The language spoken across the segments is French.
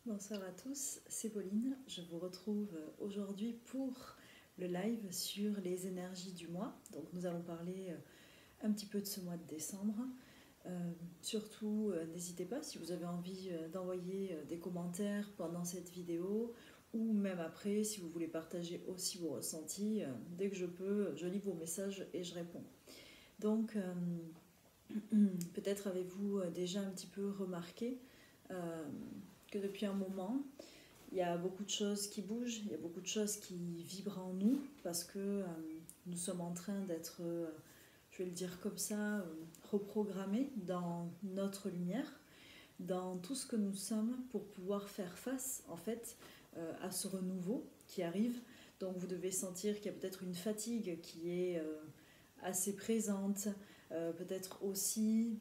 Bonsoir à tous, c'est Pauline. Je vous retrouve aujourd'hui pour le live sur les énergies du mois. Donc nous allons parler un petit peu de ce mois de décembre. Surtout, n'hésitez pas si vous avez envie d'envoyer des commentaires pendant cette vidéo ou même après si vous voulez partager aussi vos ressentis. Dès que je peux, je lis vos messages et je réponds. Donc peut-être avez-vous déjà un petit peu remarqué que depuis un moment, il y a beaucoup de choses qui bougent, il y a beaucoup de choses qui vibrent en nous parce que nous sommes en train d'être, je vais le dire comme ça, reprogrammés dans notre lumière, dans tout ce que nous sommes pour pouvoir faire face en fait à ce renouveau qui arrive. Donc vous devez sentir qu'il y a peut-être une fatigue qui est assez présente, peut-être aussi,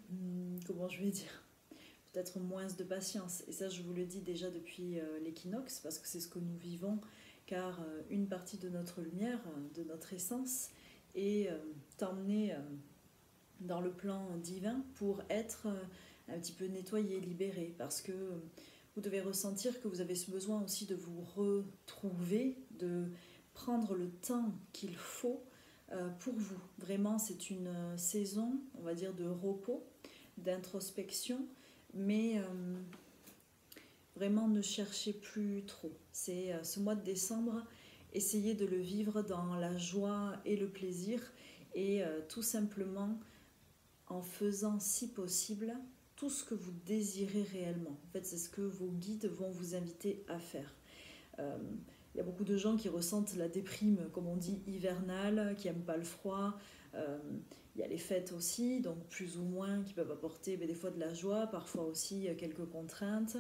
comment je vais dire, peut-être moins de patience. Et ça, je vous le dis déjà depuis l'équinoxe, parce que c'est ce que nous vivons, car une partie de notre lumière, de notre essence, est emmenée dans le plan divin pour être un petit peu nettoyée, libérée, parce que vous devez ressentir que vous avez ce besoin aussi de vous retrouver, de prendre le temps qu'il faut pour vous. Vraiment, c'est une saison, on va dire, de repos, d'introspection, mais vraiment ne cherchez plus trop. C'est ce mois de décembre, essayez de le vivre dans la joie et le plaisir et tout simplement en faisant si possible tout ce que vous désirez réellement. En fait, c'est ce que vos guides vont vous inviter à faire. Il y a beaucoup de gens qui ressentent la déprime, comme on dit, hivernale, qui n'aiment pas le froid. Il y a les fêtes aussi, donc plus ou moins, qui peuvent apporter des fois de la joie, parfois aussi quelques contraintes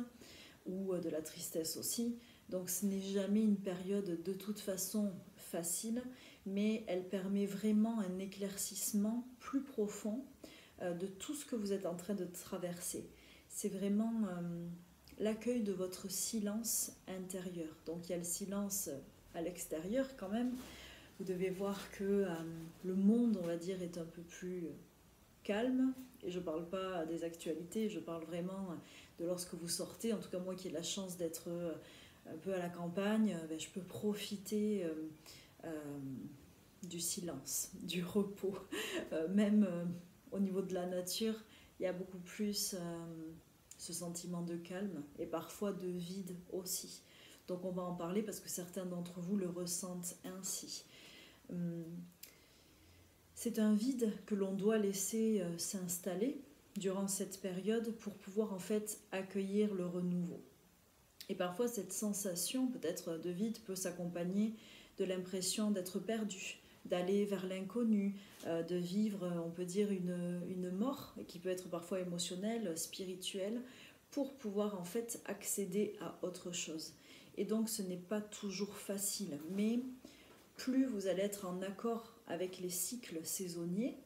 ou de la tristesse aussi. Donc ce n'est jamais une période de toute façon facile, mais elle permet vraiment un éclaircissement plus profond de tout ce que vous êtes en train de traverser. C'est vraiment l'accueil de votre silence intérieur. Donc il y a le silence à l'extérieur quand même. Vous devez voir que le monde, on va dire, est un peu plus calme. Et je ne parle pas des actualités, je parle vraiment de lorsque vous sortez. En tout cas, moi qui ai la chance d'être un peu à la campagne, je peux profiter du silence, du repos. Même au niveau de la nature, il y a beaucoup plus ce sentiment de calme et parfois de vide aussi. Donc on va en parler parce que certains d'entre vous le ressentent ainsi. C'est un vide que l'on doit laisser s'installer durant cette période pour pouvoir en fait accueillir le renouveau. Et parfois cette sensation peut-être de vide peut s'accompagner de l'impression d'être perdu, d'aller vers l'inconnu, de vivre, on peut dire, une mort qui peut être parfois émotionnelle, spirituelle, pour pouvoir en fait accéder à autre chose. Et donc ce n'est pas toujours facile, mais plus vous allez être en accord avec les cycles saisonniers,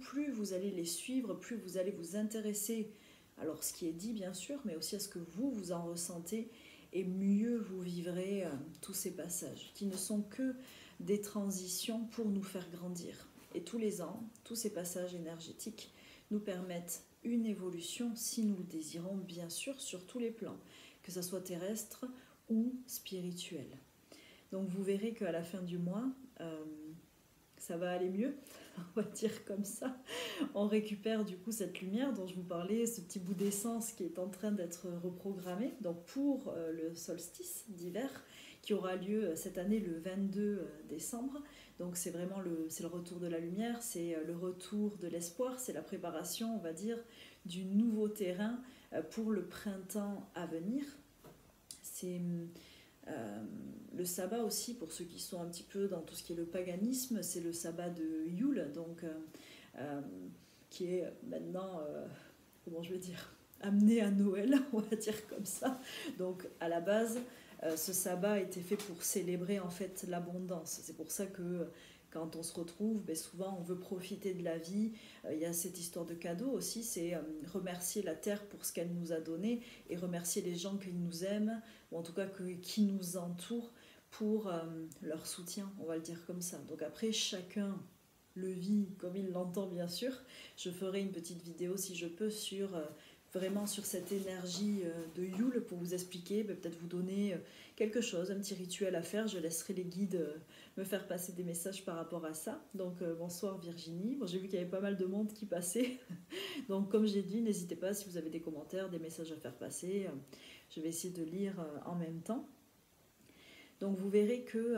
plus vous allez les suivre, plus vous allez vous intéresser alors ce qui est dit bien sûr, mais aussi à ce que vous en ressentez, et mieux vous vivrez tous ces passages, qui ne sont que des transitions pour nous faire grandir. Et tous les ans, tous ces passages énergétiques nous permettent une évolution, si nous le désirons bien sûr, sur tous les plans, que ce soit terrestre ou spirituel. Donc vous verrez qu'à la fin du mois, ça va aller mieux, on va dire comme ça. On récupère du coup cette lumière dont je vous parlais, ce petit bout d'essence qui est en train d'être reprogrammé, donc pour le solstice d'hiver qui aura lieu cette année le 22 décembre. Donc c'est vraiment le retour de la lumière, c'est le retour de l'espoir, c'est la préparation, on va dire, du nouveau terrain pour le printemps à venir. C'est le sabbat aussi, pour ceux qui sont un petit peu dans tout ce qui est le paganisme, c'est le sabbat de Yule, donc qui est maintenant, comment je vais dire, amené à Noël, on va dire comme ça. Donc à la base, ce sabbat a été fait pour célébrer en fait l'abondance. C'est pour ça que quand on se retrouve, souvent on veut profiter de la vie. Il y a cette histoire de cadeau aussi, c'est remercier la terre pour ce qu'elle nous a donné et remercier les gens qui nous aiment, ou en tout cas qui nous entourent, pour leur soutien, on va le dire comme ça. Donc après, chacun le vit comme il l'entend bien sûr. Je ferai une petite vidéo si je peux sur vraiment sur cette énergie de Yule pour vous expliquer, peut-être vous donner quelque chose, un petit rituel à faire. Je laisserai les guides me faire passer des messages par rapport à ça. Donc bonsoir Virginie. Bon, j'ai vu qu'il y avait pas mal de monde qui passait. Donc comme j'ai dit, n'hésitez pas si vous avez des commentaires, des messages à faire passer. Je vais essayer de lire en même temps. Donc vous verrez que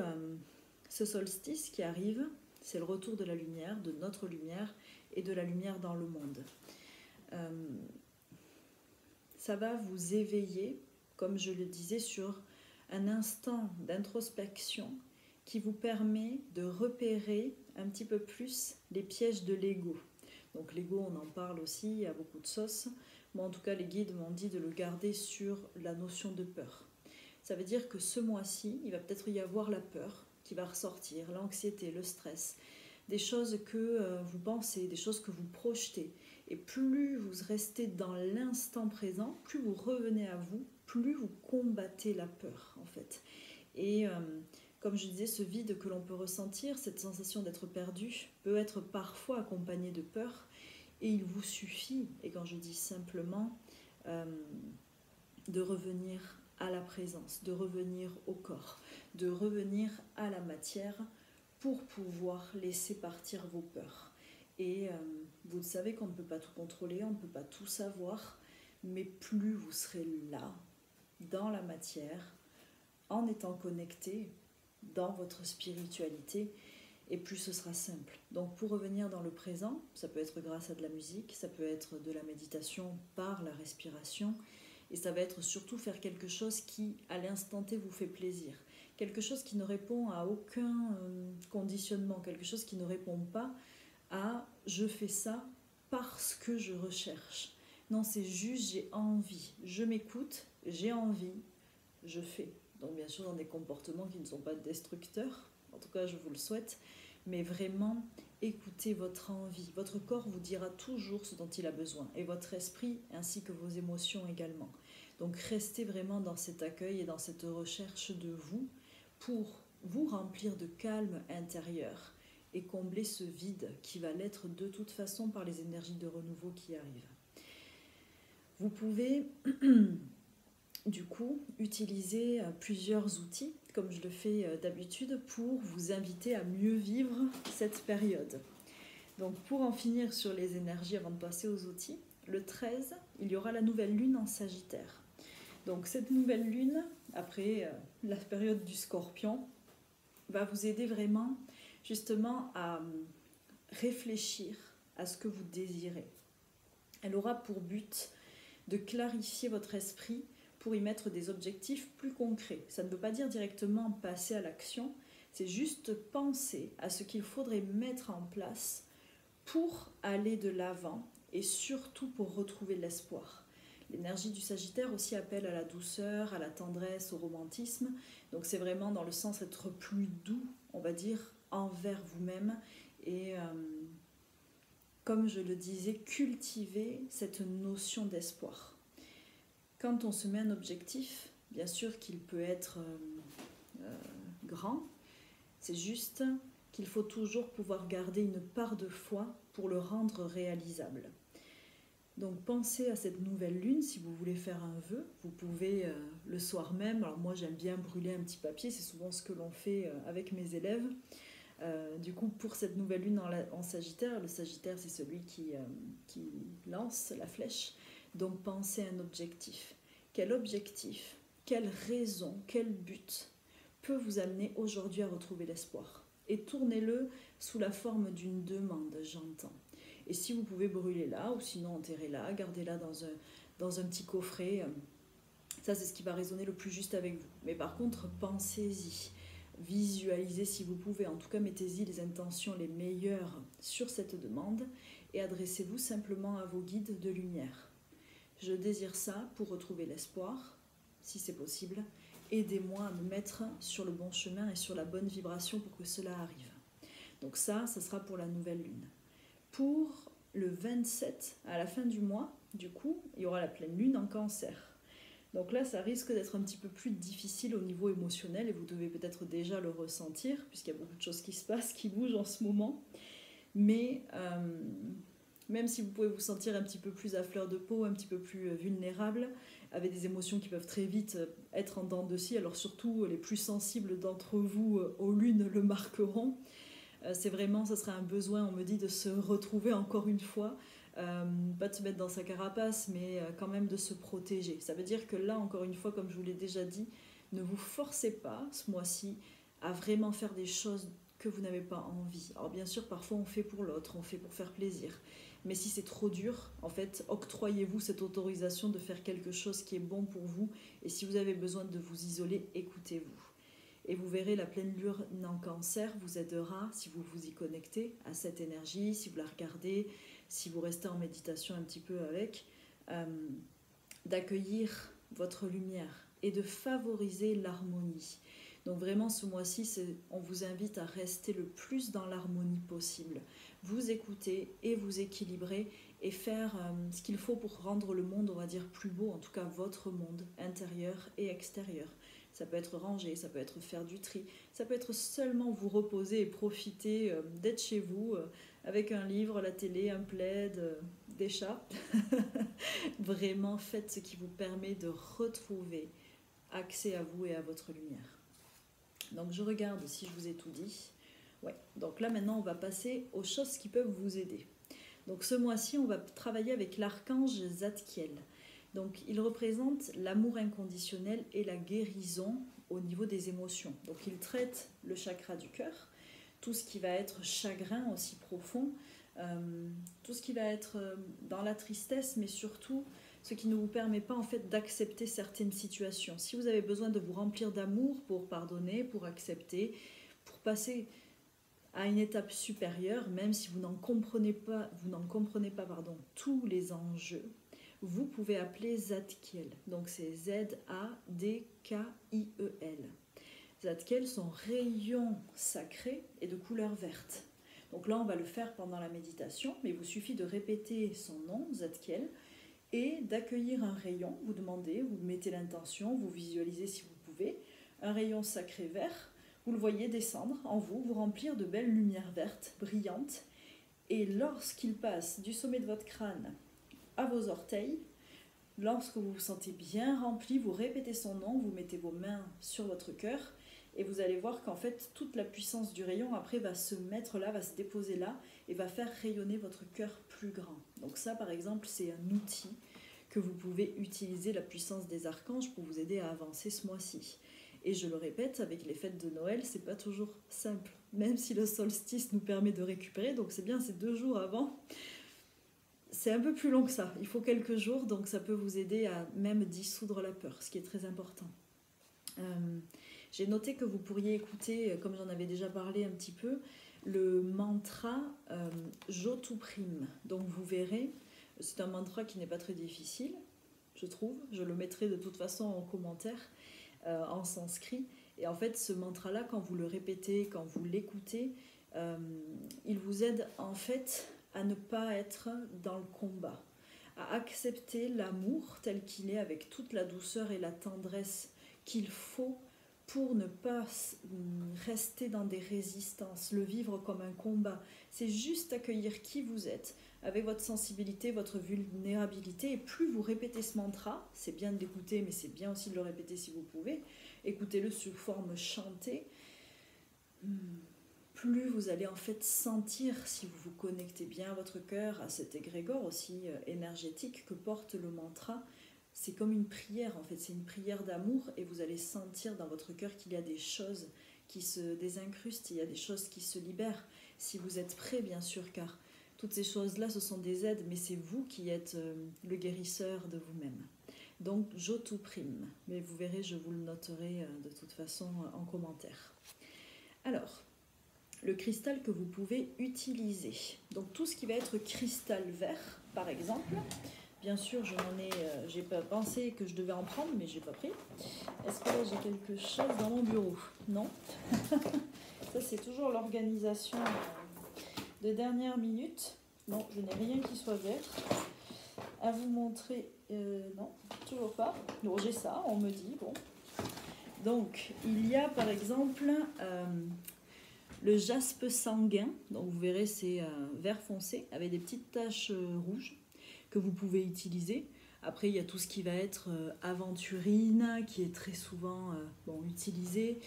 ce solstice qui arrive, c'est le retour de la lumière, de notre lumière et de la lumière dans le monde. Ça va vous éveiller, comme je le disais, sur un instant d'introspection qui vous permet de repérer un petit peu plus les pièges de l'ego. Donc l'ego, on en parle aussi à beaucoup de sauces. Moi, en tout cas, les guides m'ont dit de le garder sur la notion de peur. Ça veut dire que ce mois-ci, il va peut-être y avoir la peur qui va ressortir, l'anxiété, le stress, des choses que vous pensez, des choses que vous projetez. Et plus vous restez dans l'instant présent, plus vous revenez à vous, plus vous combattez la peur, en fait. Et comme je disais, ce vide que l'on peut ressentir, cette sensation d'être perdu, peut être parfois accompagné de peur. Et il vous suffit, et quand je dis simplement, de revenir à la présence, de revenir au corps, de revenir à la matière pour pouvoir laisser partir vos peurs. Et vous le savez qu'on ne peut pas tout contrôler, on ne peut pas tout savoir, mais plus vous serez là, dans la matière, en étant connecté dans votre spiritualité, et plus ce sera simple. Donc pour revenir dans le présent, ça peut être grâce à de la musique, ça peut être de la méditation par la respiration, et ça va être surtout faire quelque chose qui, à l'instant T, vous fait plaisir. Quelque chose qui ne répond à aucun conditionnement, quelque chose qui ne répond pas à « je fais ça parce que je recherche ». Non, c'est juste j'ai envie, je m'écoute, j'ai envie, je fais. Donc bien sûr dans des comportements qui ne sont pas destructeurs, en tout cas je vous le souhaite, mais vraiment écoutez votre envie. Votre corps vous dira toujours ce dont il a besoin, et votre esprit ainsi que vos émotions également. Donc restez vraiment dans cet accueil et dans cette recherche de vous pour vous remplir de calme intérieur et combler ce vide qui va l'être de toute façon par les énergies de renouveau qui arrivent. Vous pouvez du coup utiliser plusieurs outils, comme je le fais d'habitude, pour vous inviter à mieux vivre cette période. Donc pour en finir sur les énergies avant de passer aux outils, le 13, il y aura la nouvelle lune en Sagittaire. Donc cette nouvelle lune, après la période du Scorpion, va vous aider vraiment justement à réfléchir à ce que vous désirez. Elle aura pour but de clarifier votre esprit pour y mettre des objectifs plus concrets. Ça ne veut pas dire directement passer à l'action, c'est juste penser à ce qu'il faudrait mettre en place pour aller de l'avant et surtout pour retrouver l'espoir. L'énergie du Sagittaire aussi appelle à la douceur, à la tendresse, au romantisme. Donc c'est vraiment dans le sens d'être plus doux, on va dire, envers vous-même. Et comme je le disais, cultiver cette notion d'espoir. Quand on se met un objectif, bien sûr qu'il peut être grand, c'est juste qu'il faut toujours pouvoir garder une part de foi pour le rendre réalisable. Donc pensez à cette nouvelle lune, si vous voulez faire un vœu, vous pouvez le soir même, alors moi j'aime bien brûler un petit papier, c'est souvent ce que l'on fait avec mes élèves. Du coup pour cette nouvelle lune en Sagittaire, le Sagittaire c'est celui qui lance la flèche, donc pensez à un objectif. Quel objectif, quelle raison, quel but peut vous amener aujourd'hui à retrouver l'espoir? Et tournez-le sous la forme d'une demande, j'entends. Et si vous pouvez brûler là, ou sinon enterrez-la, gardez-la dans un petit coffret. Ça, c'est ce qui va résonner le plus juste avec vous. Mais par contre, pensez-y, visualisez si vous pouvez. En tout cas, mettez-y les intentions les meilleures sur cette demande et adressez-vous simplement à vos guides de lumière. Je désire ça pour retrouver l'espoir, si c'est possible. Aidez-moi à me mettre sur le bon chemin et sur la bonne vibration pour que cela arrive. Donc ça sera pour la nouvelle lune. Pour le 27, à la fin du mois, du coup, il y aura la pleine lune en Cancer. Donc là, ça risque d'être un petit peu plus difficile au niveau émotionnel et vous devez peut-être déjà le ressentir puisqu'il y a beaucoup de choses qui se passent, qui bougent en ce moment. Mais Même si vous pouvez vous sentir un petit peu plus à fleur de peau, un petit peu plus vulnérable, avec des émotions qui peuvent très vite être en dents de scie, alors surtout les plus sensibles d'entre vous aux lunes le marqueront. C'est vraiment, ça serait un besoin, on me dit, de se retrouver encore une fois, pas de se mettre dans sa carapace, mais quand même de se protéger. Ça veut dire que là, encore une fois, comme je vous l'ai déjà dit, ne vous forcez pas ce mois-ci à vraiment faire des choses que vous n'avez pas envie. Alors bien sûr, parfois on fait pour l'autre, on fait pour faire plaisir. Mais si c'est trop dur, en fait, octroyez-vous cette autorisation de faire quelque chose qui est bon pour vous. Et si vous avez besoin de vous isoler, écoutez-vous. Et vous verrez, la pleine lune en cancer vous aidera, si vous vous y connectez, à cette énergie, si vous la regardez, si vous restez en méditation un petit peu avec, d'accueillir votre lumière et de favoriser l'harmonie. Donc vraiment, ce mois-ci, on vous invite à rester le plus dans l'harmonie possible. Vous écouter et vous équilibrer et faire ce qu'il faut pour rendre le monde, on va dire, plus beau, en tout cas votre monde intérieur et extérieur. Ça peut être ranger, ça peut être faire du tri, ça peut être seulement vous reposer et profiter d'être chez vous avec un livre, la télé, un plaid, des chats. Vraiment, faites ce qui vous permet de retrouver accès à vous et à votre lumière. Donc je regarde si je vous ai tout dit. Ouais. Donc là maintenant on va passer aux choses qui peuvent vous aider. Donc ce mois-ci on va travailler avec l'archange Zadkiel. Donc il représente l'amour inconditionnel et la guérison au niveau des émotions. Donc il traite le chakra du cœur, tout ce qui va être chagrin aussi profond, tout ce qui va être dans la tristesse, mais surtout ce qui ne vous permet pas en fait d'accepter certaines situations. Si vous avez besoin de vous remplir d'amour pour pardonner, pour accepter, pour passer à une étape supérieure, même si vous n'en comprenez pas, tous les enjeux, vous pouvez appeler Zadkiel. Donc c'est Z-A-D-K-I-E-L. Zadkiel, son rayon sacré est de couleur verte. Donc là, on va le faire pendant la méditation, mais il vous suffit de répéter son nom, Zadkiel, et d'accueillir un rayon. Vous demandez, vous mettez l'intention, vous visualisez si vous pouvez, un rayon sacré vert. Vous le voyez descendre en vous, vous remplir de belles lumières vertes, brillantes. Et lorsqu'il passe du sommet de votre crâne à vos orteils, lorsque vous vous sentez bien rempli, vous répétez son nom, vous mettez vos mains sur votre cœur et vous allez voir qu'en fait toute la puissance du rayon après va se mettre là, va se déposer là et va faire rayonner votre cœur plus grand. Donc ça par exemple c'est un outil que vous pouvez utiliser, la puissance des archanges, pour vous aider à avancer ce mois-ci. Et je le répète, avec les fêtes de Noël, c'est pas toujours simple, même si le solstice nous permet de récupérer, donc c'est bien, c'est 2 jours avant. C'est un peu plus long que ça, il faut quelques jours, donc ça peut vous aider à même dissoudre la peur, ce qui est très important. J'ai noté que vous pourriez écouter, comme j'en avais déjà parlé un petit peu, le mantra Jotuprim. Donc vous verrez, c'est un mantra qui n'est pas très difficile, je trouve. Je le mettrai de toute façon en commentaire, en sanskrit. Et en fait, ce mantra-là, quand vous le répétez, quand vous l'écoutez, il vous aide en fait à ne pas être dans le combat, à accepter l'amour tel qu'il est, avec toute la douceur et la tendresse qu'il faut pour ne pas rester dans des résistances, le vivre comme un combat. C'est juste accueillir qui vous êtes, avec votre sensibilité, votre vulnérabilité. Et plus vous répétez ce mantra, c'est bien de l'écouter, mais c'est bien aussi de le répéter si vous pouvez, écoutez-le sous forme chantée, plus vous allez en fait sentir, si vous vous connectez bien à votre cœur, à cet égrégore aussi énergétique que porte le mantra. C'est comme une prière en fait, c'est une prière d'amour, et vous allez sentir dans votre cœur qu'il y a des choses qui se désincrustent, il y a des choses qui se libèrent, si vous êtes prêt bien sûr, car toutes ces choses-là ce sont des aides, mais c'est vous qui êtes le guérisseur de vous-même. Donc Jotuprim, mais vous verrez, je vous le noterai de toute façon en commentaire. Alors, le cristal que vous pouvez utiliser, donc tout ce qui va être cristal vert par exemple. Bien sûr, j'ai pas pensé que je devais en prendre, mais j'ai pas pris. Est-ce que là j'ai quelque chose dans mon bureau? Non. Ça c'est toujours l'organisation de dernière minute. Non, je n'ai rien qui soit vert. À vous montrer, non, toujours pas. Bon, j'ai ça, on me dit, bon. Donc, il y a par exemple Le jaspe sanguin, donc vous verrez c'est vert foncé avec des petites taches rouges que vous pouvez utiliser. Après il y a tout ce qui va être aventurine qui est très souvent utilisé.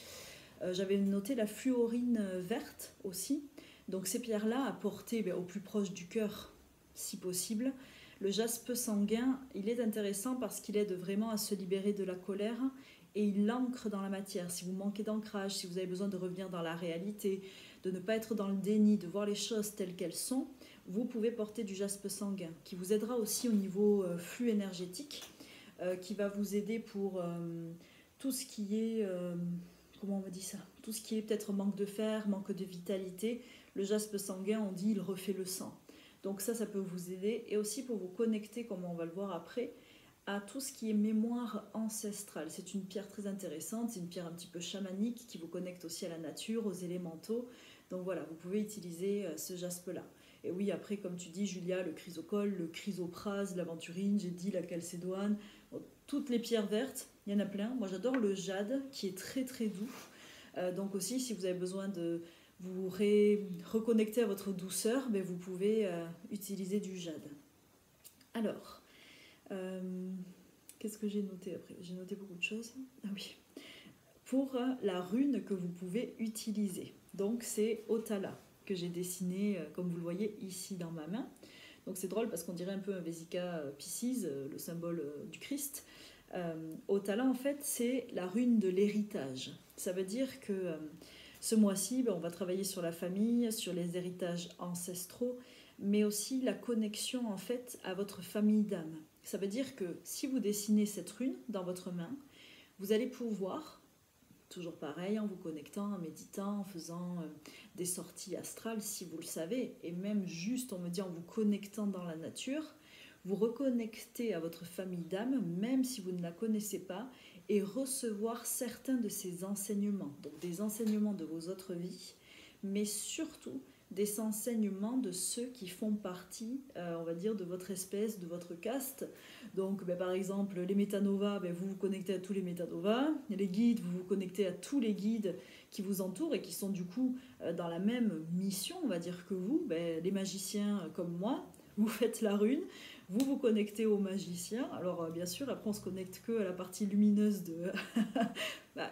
J'avais noté la fluorine verte aussi. Donc ces pierres-là à porter au plus proche du cœur si possible. Le jaspe sanguin, il est intéressant parce qu'il aide vraiment à se libérer de la colère et il l'ancre dans la matière. Si vous manquez d'ancrage, si vous avez besoin de revenir dans la réalité, de ne pas être dans le déni, de voir les choses telles qu'elles sont, vous pouvez porter du jaspe sanguin qui vous aidera aussi au niveau flux énergétique, qui va vous aider pour tout ce qui est... comment on me dit ça? Tout ce qui est peut-être manque de fer, manque de vitalité. Le jaspe sanguin, on dit, il refait le sang. Donc ça peut vous aider. Et aussi pour vous connecter, comme on va le voir après, à tout ce qui est mémoire ancestrale. C'est une pierre très intéressante, c'est une pierre un petit peu chamanique qui vous connecte aussi à la nature, aux élémentaux. Donc voilà, vous pouvez utiliser ce jaspe-là. Et oui, après, comme tu dis, Julia, le chrysocole, le chrysoprase, l'aventurine, j'ai dit la calcédoine, toutes les pierres vertes, il y en a plein. Moi, j'adore le jade, qui est très très doux. Donc aussi, si vous avez besoin de vous reconnecter à votre douceur, vous pouvez utiliser du jade. Alors, qu'est-ce que j'ai noté après? J'ai noté beaucoup de choses. Ah oui. Pour la rune que vous pouvez utiliser. Donc c'est Otala, que j'ai dessiné, comme vous le voyez ici dans ma main. Donc c'est drôle parce qu'on dirait un peu un Vesica Piscis, le symbole du Christ. Otala, en fait, c'est la rune de l'héritage. Ça veut dire que ce mois-ci, on va travailler sur la famille, sur les héritages ancestraux, mais aussi la connexion, en fait, à votre famille d'âme. Ça veut dire que si vous dessinez cette rune dans votre main, vous allez pouvoir, toujours pareil, en vous connectant, en méditant, en faisant des sorties astrales, si vous le savez, et même juste, on me dit, en vous connectant dans la nature, vous reconnecter à votre famille d'âme, même si vous ne la connaissez pas, et recevoir certains de ces enseignements, donc des enseignements de vos autres vies, mais surtout des enseignements de ceux qui font partie, on va dire, de votre espèce, de votre caste. Donc, par exemple, les métanovas, vous vous connectez à tous les métanovas. Les guides, vous vous connectez à tous les guides qui vous entourent et qui sont du coup dans la même mission, on va dire, que vous. Les magiciens comme moi, vous faites la rune, vous vous connectez aux magiciens. Alors, bien sûr, après, on se connecte que à la partie lumineuse de...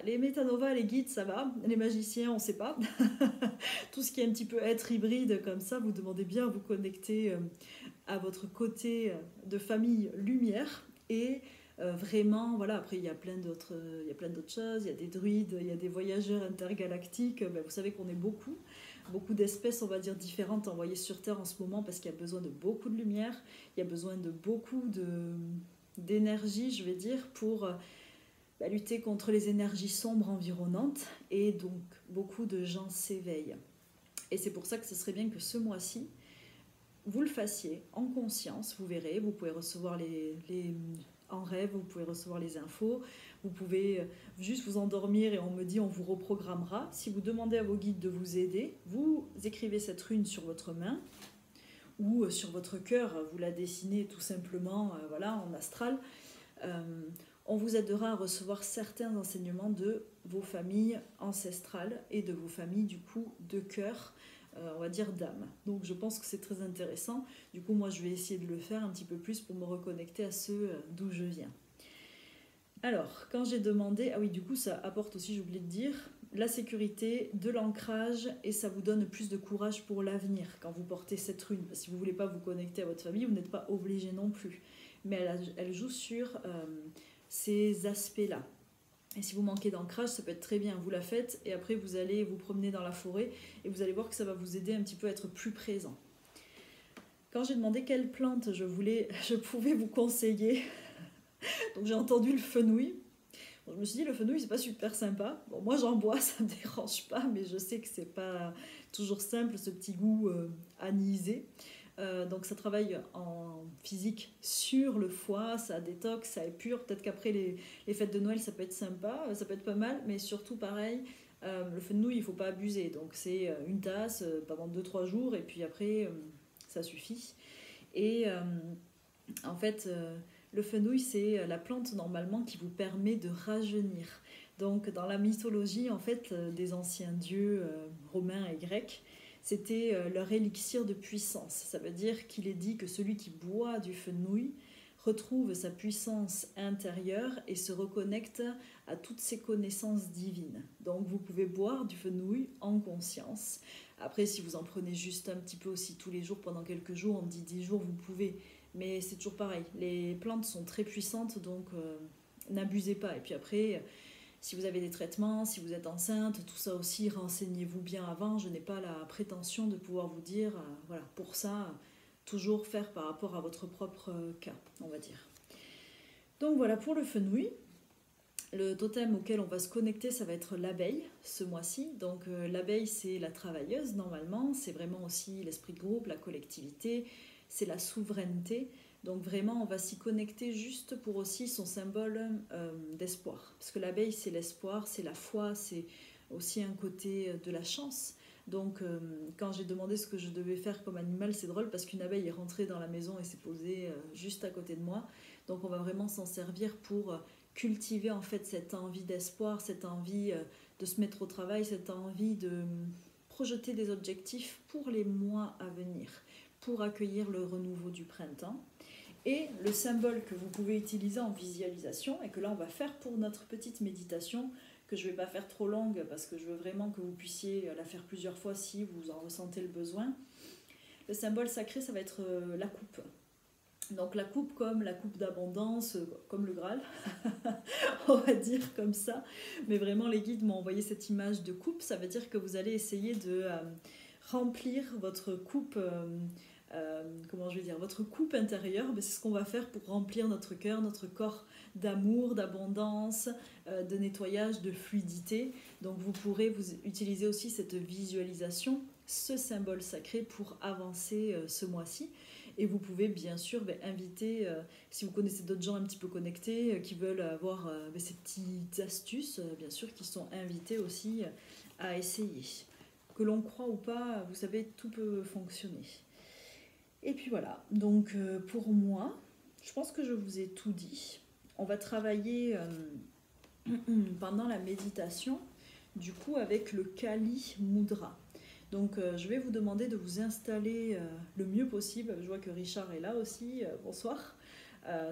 les métanovas, les guides, ça va. Les magiciens, on ne sait pas. Tout ce qui est un petit peu être hybride comme ça, vous demandez bien à vous connecter à votre côté de famille lumière. Et vraiment, voilà, après, il y a plein d'autres choses. Il y a des druides, il y a des voyageurs intergalactiques. Vous savez qu'on est beaucoup d'espèces, on va dire, différentes envoyées sur Terre en ce moment parce qu'il y a besoin de beaucoup de lumière, il y a besoin de beaucoup d'énergie, je vais dire, pour lutter contre les énergies sombres environnantes, et donc beaucoup de gens s'éveillent. Et c'est pour ça que ce serait bien que ce mois-ci, vous le fassiez en conscience, vous verrez, vous pouvez recevoir en rêve, vous pouvez recevoir les infos, vous pouvez juste vous endormir et on me dit on vous reprogrammera. Si vous demandez à vos guides de vous aider, vous écrivez cette rune sur votre main ou sur votre cœur, vous la dessinez tout simplement en astral. On vous aidera à recevoir certains enseignements de vos familles ancestrales et de vos familles du coup de cœur, on va dire d'âme. Donc je pense que c'est très intéressant. Du coup moi je vais essayer de le faire un petit peu plus pour me reconnecter à ceux d'où je viens. Alors quand j'ai demandé, ah oui du coup ça apporte aussi, j'ai oublié de dire, la sécurité, de l'ancrage, et ça vous donne plus de courage pour l'avenir quand vous portez cette rune. Si vous ne voulez pas vous connecter à votre famille, vous n'êtes pas obligé non plus. Mais elle joue sur ces aspects-là. Et si vous manquez d'ancrage, ça peut être très bien, vous la faites et après vous allez vous promener dans la forêt et vous allez voir que ça va vous aider un petit peu à être plus présent. Quand j'ai demandé quelle plante je pouvais vous conseiller, donc j'ai entendu le fenouil. Bon, je me suis dit le fenouil c'est pas super sympa. Bon, moi j'en bois, ça me dérange pas, mais je sais que c'est pas toujours simple ce petit goût anisé. Donc ça travaille en physique sur le foie, ça détoxe, ça épure. Peut-être qu'après les fêtes de Noël ça peut être sympa, ça peut être pas mal, mais surtout pareil, le fenouil il faut pas abuser. Donc c'est une tasse pendant 2-3 jours et puis après ça suffit. Et en fait le fenouil c'est la plante normalement qui vous permet de rajeunir. Donc dans la mythologie en fait des anciens dieux romains et grecs, c'était leur élixir de puissance. Ça veut dire qu'il est dit que celui qui boit du fenouil retrouve sa puissance intérieure et se reconnecte à toutes ses connaissances divines. Donc vous pouvez boire du fenouil en conscience. Après, si vous en prenez juste un petit peu aussi tous les jours pendant quelques jours, on dit 10 jours, vous pouvez. Mais c'est toujours pareil. Les plantes sont très puissantes, donc n'abusez pas. Et puis après, si vous avez des traitements, si vous êtes enceinte, tout ça aussi, renseignez-vous bien avant. Je n'ai pas la prétention de pouvoir vous dire, voilà, pour ça, toujours faire par rapport à votre propre cas, on va dire. Donc voilà pour le fenouil. Le totem auquel on va se connecter, ça va être l'abeille ce mois-ci. Donc l'abeille, c'est la travailleuse normalement, c'est vraiment aussi l'esprit de groupe, la collectivité, c'est la souveraineté. Donc vraiment, on va s'y connecter juste pour aussi son symbole d'espoir. Parce que l'abeille, c'est l'espoir, c'est la foi, c'est aussi un côté de la chance. Donc quand j'ai demandé ce que je devais faire comme animal, c'est drôle parce qu'une abeille est rentrée dans la maison et s'est posée juste à côté de moi. Donc on va vraiment s'en servir pour cultiver en fait cette envie d'espoir, cette envie de se mettre au travail, cette envie de projeter des objectifs pour les mois à venir, pour accueillir le renouveau du printemps. Et le symbole que vous pouvez utiliser en visualisation, et que là on va faire pour notre petite méditation, que je ne vais pas faire trop longue parce que je veux vraiment que vous puissiez la faire plusieurs fois si vous en ressentez le besoin. Le symbole sacré, ça va être la coupe. Donc la coupe comme la coupe d'abondance, comme le Graal, on va dire comme ça. Mais vraiment les guides m'ont envoyé cette image de coupe, ça veut dire que vous allez essayer de remplir votre coupe, comment je vais dire, votre coupe intérieure. C'est ce qu'on va faire pour remplir notre cœur, notre corps d'amour, d'abondance, de nettoyage, de fluidité. Donc vous pourrez vous utiliser aussi cette visualisation, ce symbole sacré pour avancer ce mois-ci. Et vous pouvez bien sûr inviter, si vous connaissez d'autres gens un petit peu connectés, qui veulent avoir ces petites astuces, bien sûr, qui sont invités aussi à essayer. Que l'on croit ou pas, vous savez, tout peut fonctionner. Et puis voilà, donc pour moi, je pense que je vous ai tout dit. On va travailler pendant la méditation, du coup avec le Kali Mudra. Donc je vais vous demander de vous installer le mieux possible. Je vois que Richard est là aussi, bonsoir.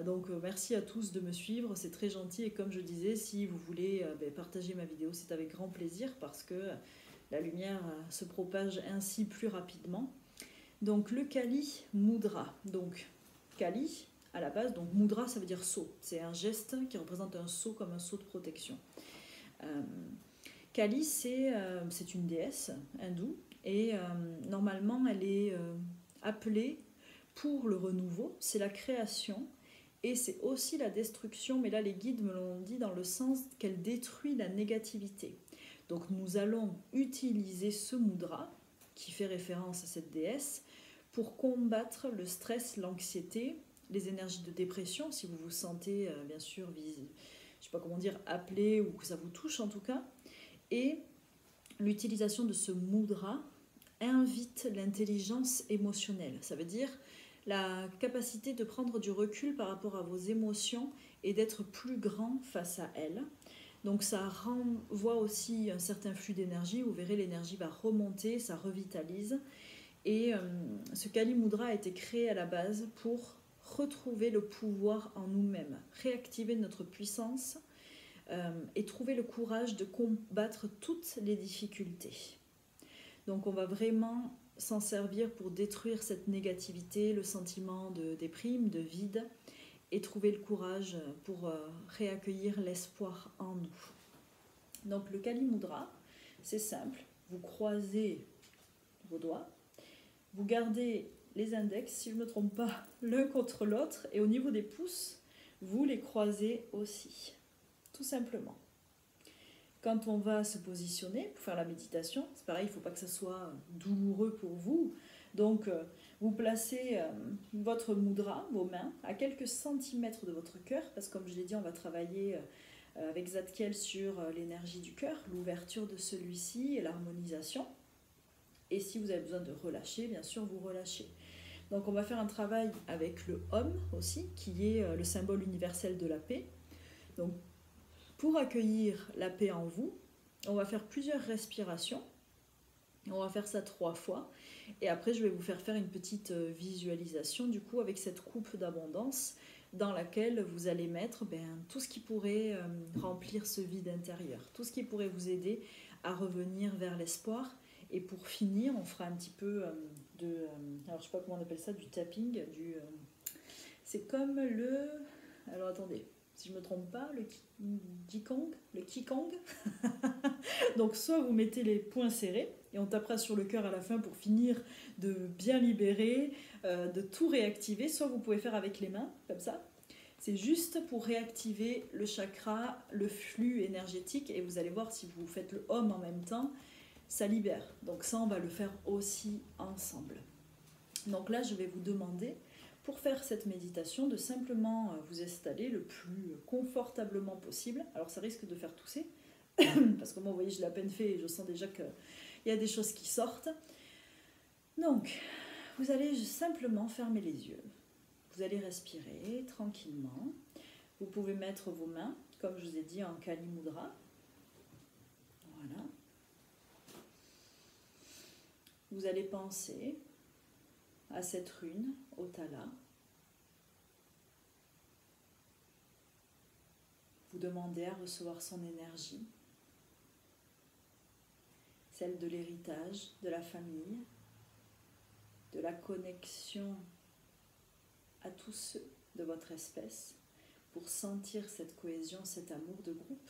Donc merci à tous de me suivre, c'est très gentil. Et comme je disais, si vous voulez partager ma vidéo, c'est avec grand plaisir parce que la lumière se propage ainsi plus rapidement. Donc le Kali Mudra. Donc Kali à la base, donc Mudra ça veut dire sceau. C'est un geste qui représente un sceau comme un sceau de protection. Kali c'est une déesse hindoue. Et normalement, elle est appelée pour le renouveau, c'est la création et c'est aussi la destruction, mais là les guides me l'ont dit dans le sens qu'elle détruit la négativité. Donc nous allons utiliser ce mudra, qui fait référence à cette déesse, pour combattre le stress, l'anxiété, les énergies de dépression, si vous vous sentez bien sûr, je ne sais pas comment dire, appelé ou que ça vous touche en tout cas. Et l'utilisation de ce mudra invite l'intelligence émotionnelle. Ça veut dire la capacité de prendre du recul par rapport à vos émotions et d'être plus grand face à elles. Donc ça renvoie aussi un certain flux d'énergie. Vous verrez, l'énergie va remonter, ça revitalise. Et ce Kali Mudra a été créé à la base pour retrouver le pouvoir en nous-mêmes, réactiver notre puissance et trouver le courage de combattre toutes les difficultés. Donc on va vraiment s'en servir pour détruire cette négativité, le sentiment de déprime, de vide, et trouver le courage pour réaccueillir l'espoir en nous. Donc le Kali Mudra, c'est simple, vous croisez vos doigts, vous gardez les index, si je ne me trompe pas, l'un contre l'autre, et au niveau des pouces, vous les croisez aussi, tout simplement. Quand on va se positionner pour faire la méditation, c'est pareil, il ne faut pas que ça soit douloureux pour vous. Donc, vous placez votre mudra, vos mains, à quelques centimètres de votre cœur, parce que comme je l'ai dit, on va travailler avec Zadkiel sur l'énergie du cœur, l'ouverture de celui-ci et l'harmonisation. Et si vous avez besoin de relâcher, bien sûr, vous relâchez. Donc, on va faire un travail avec le Om aussi, qui est le symbole universel de la paix. Donc, pour accueillir la paix en vous, on va faire plusieurs respirations. On va faire ça 3 fois. Et après, je vais vous faire une petite visualisation du coup avec cette coupe d'abondance dans laquelle vous allez mettre tout ce qui pourrait remplir ce vide intérieur, tout ce qui pourrait vous aider à revenir vers l'espoir. Et pour finir, on fera un petit peu alors je sais pas comment on appelle ça, du tapping, c'est comme le... Alors attendez, si je me trompe pas, le Qigong. Donc soit vous mettez les poings serrés et on tapera sur le cœur à la fin pour finir de bien libérer, de tout réactiver, soit vous pouvez faire avec les mains, comme ça. C'est juste pour réactiver le chakra, le flux énergétique, et vous allez voir si vous faites le Om en même temps, ça libère. Donc ça, on va le faire aussi ensemble. Donc là, je vais vous demander, pour faire cette méditation, de simplement vous installer le plus confortablement possible. Alors ça risque de faire tousser, parce que moi, vous voyez, je l'ai à peine fait et je sens déjà qu'il y a des choses qui sortent. Donc, vous allez simplement fermer les yeux. Vous allez respirer tranquillement. Vous pouvez mettre vos mains, comme je vous ai dit, en Kali Mudra. Voilà. Vous allez penser à cette rune, au Tala. Vous demandez à recevoir son énergie, celle de l'héritage, de la famille, de la connexion à tous ceux de votre espèce, pour sentir cette cohésion, cet amour de groupe.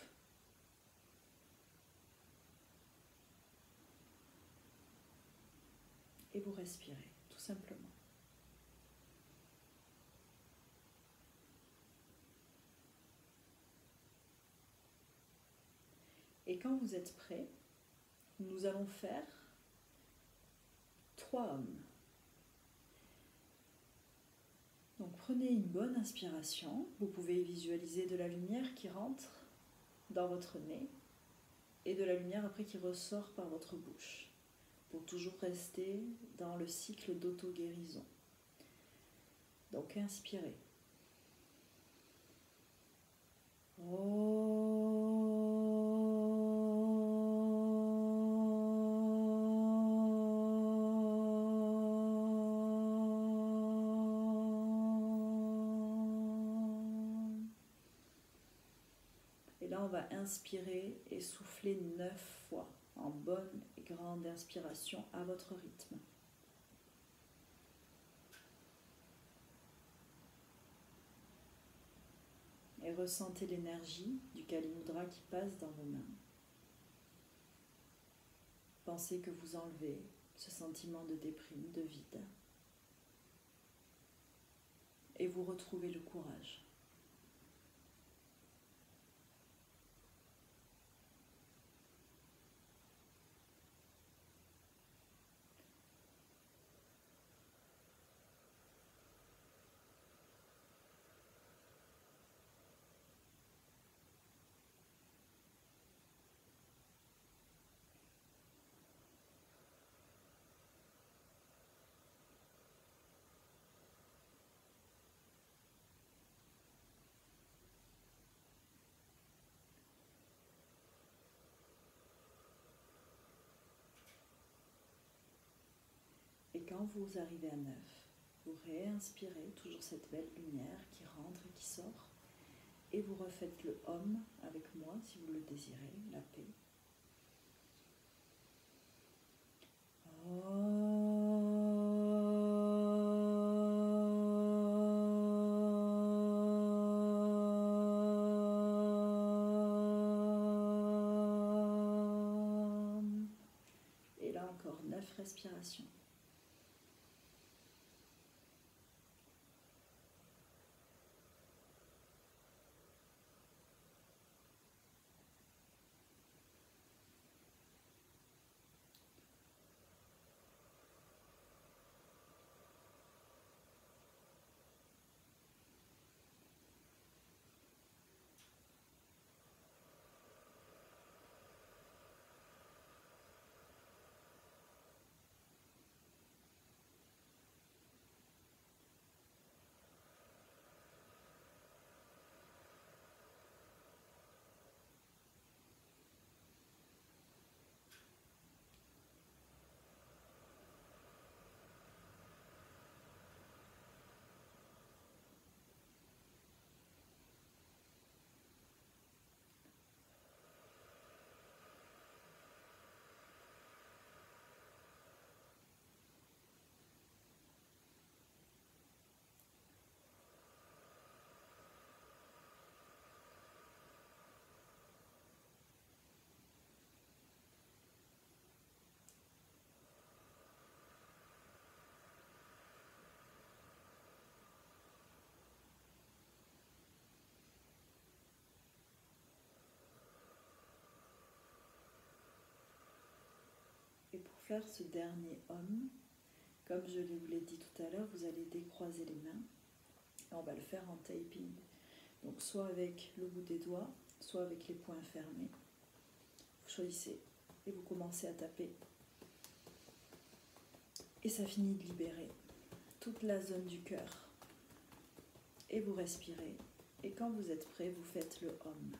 Et vous respirez, tout simplement. Et quand vous êtes prêts, nous allons faire 3 hommes. Donc prenez une bonne inspiration. Vous pouvez visualiser de la lumière qui rentre dans votre nez et de la lumière après qui ressort par votre bouche, pour toujours rester dans le cycle d'auto-guérison. Donc inspirez. Et là, on va inspirer et souffler 9 fois en bonne et grande inspiration à votre rythme. Et ressentez l'énergie du Kali Mudra qui passe dans vos mains. Pensez que vous enlevez ce sentiment de déprime, de vide. Et vous retrouvez le courage. Et quand vous arrivez à 9, vous réinspirez toujours cette belle lumière qui rentre et qui sort. Et vous refaites le Om avec moi si vous le désirez, la paix. Et là encore 9 respirations. faire ce dernier Om, comme je vous l'ai dit tout à l'heure, vous allez décroiser les mains. Et on va le faire en tapping. Donc soit avec le bout des doigts, soit avec les poings fermés. Vous choisissez et vous commencez à taper. Et ça finit de libérer toute la zone du cœur. Et vous respirez. Et quand vous êtes prêt, vous faites le Om.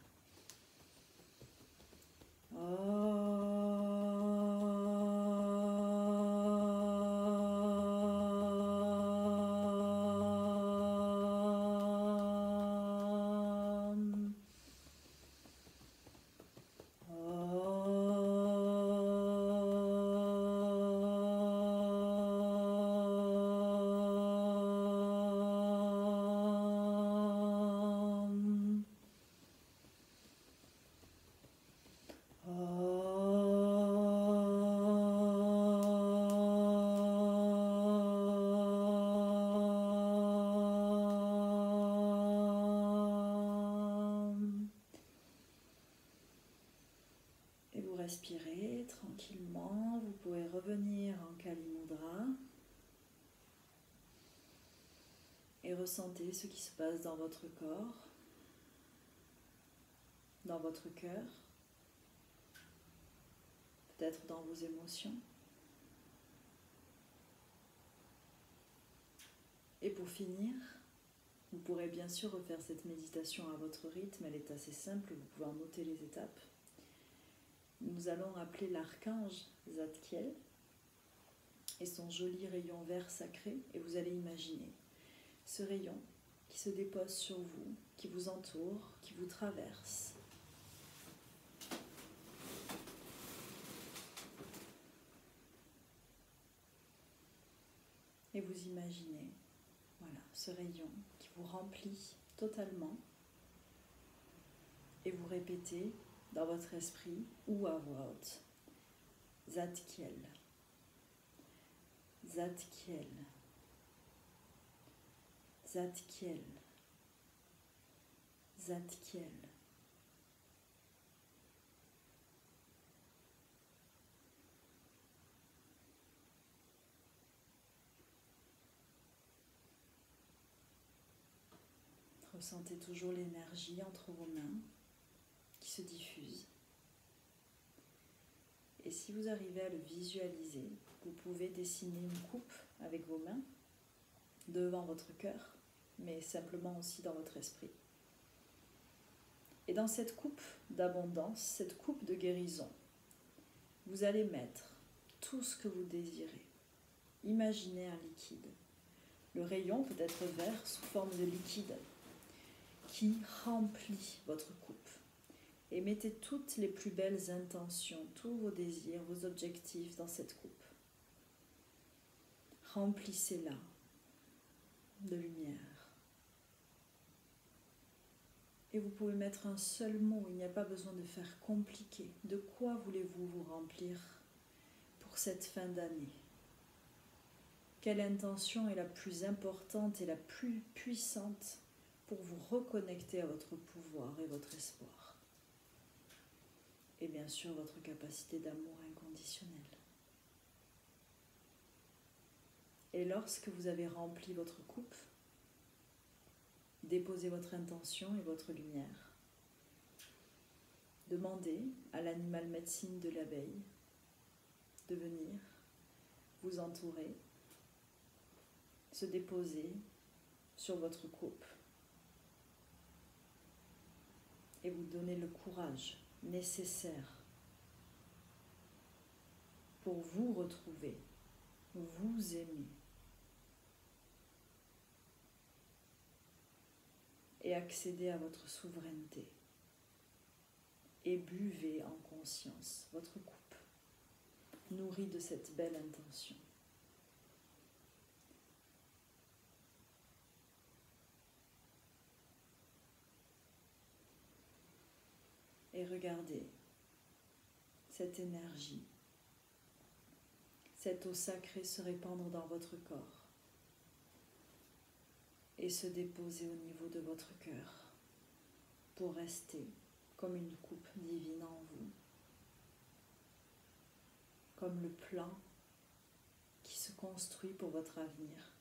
Respirez tranquillement, vous pouvez revenir en Kali Mudra et ressentez ce qui se passe dans votre corps, dans votre cœur, peut-être dans vos émotions. Et pour finir, vous pourrez bien sûr refaire cette méditation à votre rythme, elle est assez simple, vous pouvez en noter les étapes. Nous allons appeler l'archange Zadkiel et son joli rayon vert sacré, et vous allez imaginer ce rayon qui se dépose sur vous, qui vous entoure, qui vous traverse. Et vous imaginez, voilà, ce rayon qui vous remplit totalement, et vous répétez dans votre esprit ou à voix haute, Zadkiel, Zadkiel, Zadkiel, Zadkiel. Ressentez toujours l'énergie entre vos mains qui se diffuse. Et si vous arrivez à le visualiser, vous pouvez dessiner une coupe avec vos mains devant votre cœur, mais simplement aussi dans votre esprit. Et dans cette coupe d'abondance, cette coupe de guérison, vous allez mettre tout ce que vous désirez. Imaginez un liquide. Le rayon peut être vert sous forme de liquide qui remplit votre coupe. Et mettez toutes les plus belles intentions, tous vos désirs, vos objectifs dans cette coupe. Remplissez-la de lumière. Et vous pouvez mettre un seul mot, il n'y a pas besoin de faire compliqué. De quoi voulez-vous vous remplir pour cette fin d'année? Quelle intention est la plus importante et la plus puissante pour vous reconnecter à votre pouvoir et votre espoir? Et bien sûr, votre capacité d'amour inconditionnel. Et lorsque vous avez rempli votre coupe, déposez votre intention et votre lumière. Demandez à l'animal médecine de l'abeille de venir vous entourer, se déposer sur votre coupe et vous donner le courage nécessaire pour vous retrouver, vous aimer et accéder à votre souveraineté. Et buvez en conscience votre coupe, nourrie de cette belle intention. Et regardez cette énergie, cette eau sacrée se répandre dans votre corps et se déposer au niveau de votre cœur pour rester comme une coupe divine en vous, comme le plan qui se construit pour votre avenir,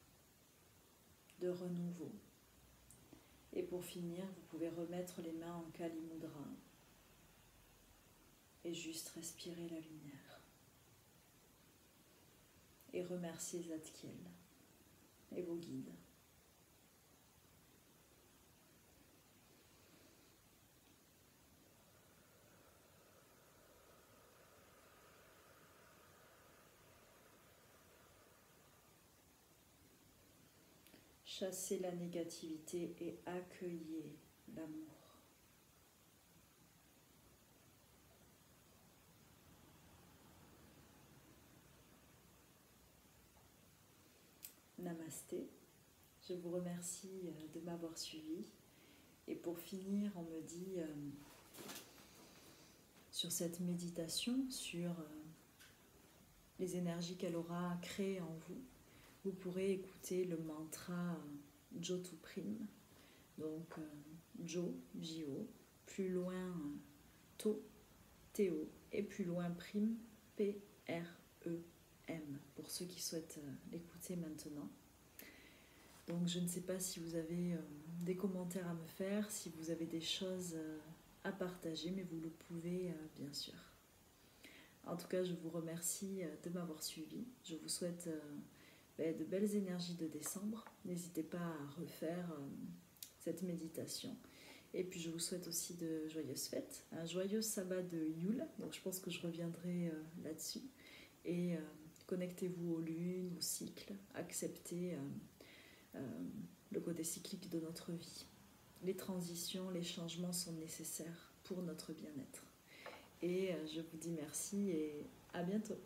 de renouveau. Et pour finir, vous pouvez remettre les mains en Kali Mudra et juste respirer la lumière. Et remercier Zadkiel et vos guides. Chassez la négativité et accueillez l'amour. Namasté. Je vous remercie de m'avoir suivi. Et pour finir, on me dit sur cette méditation, sur les énergies qu'elle aura créées en vous, vous pourrez écouter le mantra Jotuprime. Donc Jo, J-O, plus loin To, T-O, et plus loin Prime, P-R-E-M, pour ceux qui souhaitent l'écouter maintenant. Donc je ne sais pas si vous avez des commentaires à me faire, si vous avez des choses à partager, mais vous le pouvez bien sûr. En tout cas, je vous remercie de m'avoir suivi. Je vous souhaite de belles énergies de décembre. N'hésitez pas à refaire cette méditation. Et puis je vous souhaite aussi de joyeuses fêtes, un joyeux sabbat de Yule. Donc je pense que je reviendrai là-dessus. Et connectez-vous aux lunes, aux cycles, acceptez le côté cyclique de notre vie. Les transitions, les changements sont nécessaires pour notre bien-être. Et je vous dis merci et à bientôt.